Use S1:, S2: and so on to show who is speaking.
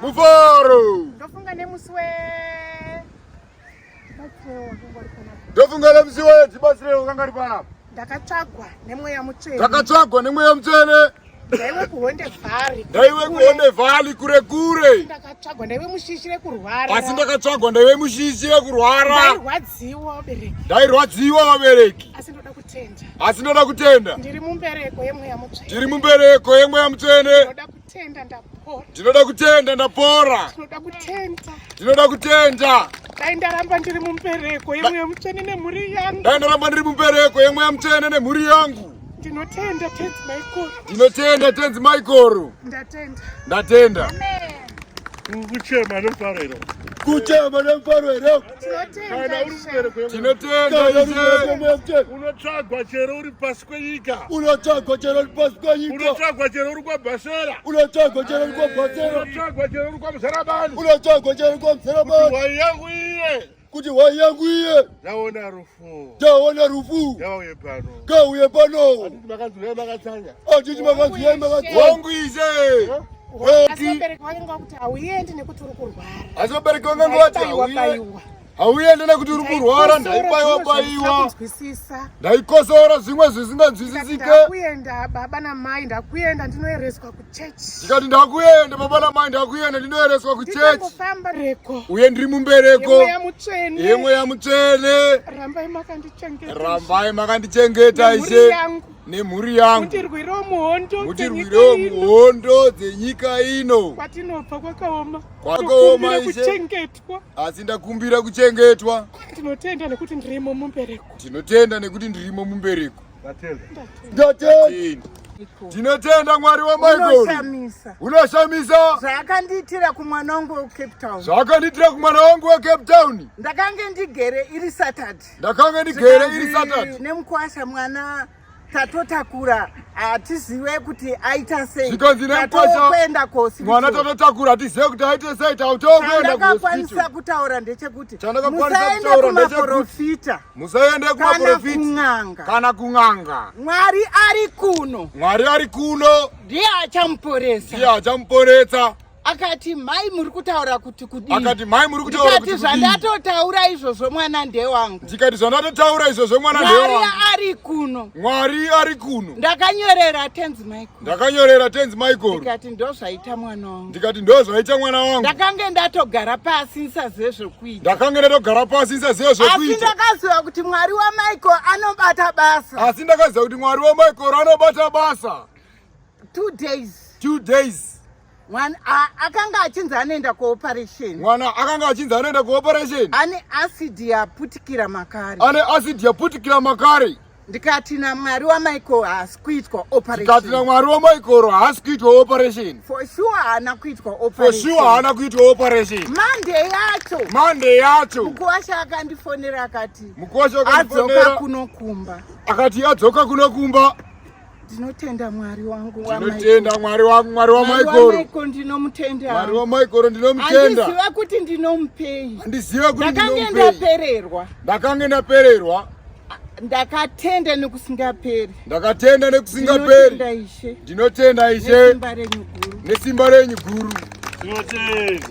S1: Mufaro.
S2: Ndofunga nemuswe.
S1: Ndofunga nemuswe tibasire ukangari pana.
S2: Ndakatsvagwa nemweya mutsvene.
S1: Ndakatsvagwa nemweya mutsvene.
S2: Ndaiwe kuhonde vhari.
S1: Ndaiwe kuhonde vhari kure kure.
S2: Ndakatsvagwa ndaiwe mushishire kurwara.
S1: Asi ndakatsvagwa ndaiwe mushishire kurwara.
S2: Ndairwadziwa vabereki.
S1: Ndairwadziwa vabereki.
S2: Asi ndoda kutenda.
S1: Asi ndoda kutenda.
S2: Ndiri mumbereko yemweya mutsvene.
S1: Ndiri mumbereko yemweya mutsvene.
S2: Ndoda kutenda ndapora.
S1: Ndinoda kutenda ndapora.
S2: Ndinoda kutenda.
S1: Ndinoda kutenda.
S2: Dai ndaramba ndiri mumbereko yemweya mutsvene nemhuri yangu.
S1: Dai ndaramba ndiri mumbereko yemweya mutsvene nemhuri yangu.
S2: Ndinotenda tenzi Michael.
S1: Ndinotenda tenzi Michael.
S2: Ndatenda.
S1: Ndatenda.
S2: Amen.
S3: Kuchema nemfarero.
S1: Kuchema nemfarero. Tinotenda ishe.
S3: Unotsvagwa chero uri pasi kwenyika.
S1: Unotsvagwa chero uri pasi kwenyika.
S3: Unotsvagwa chero uri kwaBhasera.
S1: Unotsvagwa chero uri kwaBhasera.
S3: Unotsvagwa chero uri kwaMuzarabani.
S1: Unotsvagwa chero uri kwaMuzarabani.
S3: Wai yangu iye.
S1: Kuti wai yangu iye.
S3: Ndaona rufu.
S1: Ndaona rufu.
S3: Ngauye pano.
S1: Ngauye pano.
S3: Anditi makadziva makatsanya.
S1: Anditi makadziva makatsanya. Wangu ishe.
S2: Asi vabereki vangu vakuti hauendi nekuti uri kurwara.
S1: Asi vabereki vangu vati hauendi nekuti uri kurwara. Ndaibayiwa. Ndaikosora zvimwe zvisinganzwisisike.
S2: Ndakuenda baba namai, ndakuenda ndinoereswa kuchechi.
S1: Ndikati ndakuenda baba namai, ndakuenda ndinoereswa kuchechi.
S2: Ndikambofamba reko.
S1: Uye ndiri mumbereko.
S2: Yemweya mutsvene.
S1: Yemweya mutsvene.
S2: Rambai makandichengeta.
S1: Rambai makandichengeta ishe. Nemhuri yangu.
S2: Mutirwirewo muhondo.
S1: Mutirwirewo muhondo dzenyika ino.
S2: Kwatinobva kwakaoma.
S1: Kwakaoma ishe.
S2: Kuchengetwa.
S1: Asi ndakumbira kuchengetwa.
S2: Tinotenda nekuti ndirimo mumbereko.
S1: Tinotenda nekuti ndirimo mumbereko.
S3: Ndatenda.
S1: Tinotenda Mwari waMichael.
S2: Unoshamisa.
S1: Unoshamisa.
S2: Zvakandiitira kumwana wangu weCape Town.
S1: Zvakandiitira kumwana wangu weCape Town.
S2: Ndakange ndigere iri Saturday.
S1: Ndakange ndigere iri Saturday.
S2: Nemukwasha mwana tatotakura atizive kuti aita sei.
S1: Zvikanzi nemukwasha mwana tatotakura atizive kuti aita sei. Tautokwenda
S2: chandakakwanisa kutaura ndechekuti musaende kumaprofita.
S1: Musaende kumaprofita. Kana kung'anga.
S2: Mwari ari kuno.
S1: Mwari ari kuno.
S2: Ndiye achamuporesa.
S1: Ndiye achamuporetsa.
S2: Akati mai muri kutaura kuti kudini.
S1: Akati mai muri kutaura kuti kudini.
S2: Ndikati zvandatotaura izvozvo mwana ndewangu.
S1: Ndikati zvandatotaura izvozvo mwana ndewangu.
S2: Mwari ari kuno.
S1: Mwari ari kuno.
S2: Ndakanyorera tenzi Michael.
S1: Ndakanyorera tenzi Michael.
S2: Ndikati ndozvaita mwana wangu.
S1: Ndikati ndozvaita mwana wangu.
S2: Ndakange ndatogara pasi ndisazive zvokuita.
S1: Ndakange ndatogara pasi ndisazive zvokuita.
S2: Asi ndakaziva kuti Mwari waMichael anobata basa.
S1: Asi ndakaziva kuti Mwari waMichael anobata basa.
S2: 2 days.
S1: 2 days.
S2: Mwana akanga achinzi anoenda kuoperation.
S1: Mwana akanga achinzi anoenda kuoperation.
S2: Ane acid yaputikira makare.
S1: Ane acid yaputikira makare.
S2: Ndikati na Mwari waMichael haasi kuitwa operation.
S1: Ndikati na Mwari waMichael haasi kuitwa operation.
S2: For sure haana kuitwa operation.
S1: For sure haana kuitwa operation. Monday yacho.
S2: Mukuwasha akandifonera akati.
S1: Mukuwasha akandifonera.
S2: Adzoka kunokumba.
S1: Akati adzoka kunokumba.
S2: Ndinotenda Mwari wangu
S1: waMichael. Ndinotenda Mwari wangu Mwari waMichael.
S2: Mwari waMichael ndinomutenda.
S1: Mwari waMichael ndinomutenda.
S2: Andiziva kuti ndinomupei.
S1: Andiziva kuti ndinomupei.
S2: Ndakange ndapererwa. Ndakatenda nekusingaperi.
S1: Ndakatenda nekusingaperi. Ndinotenda ishe.
S2: Nesimba renyu guru.
S1: Nesimba renyu guru.
S3: Ndinotenda.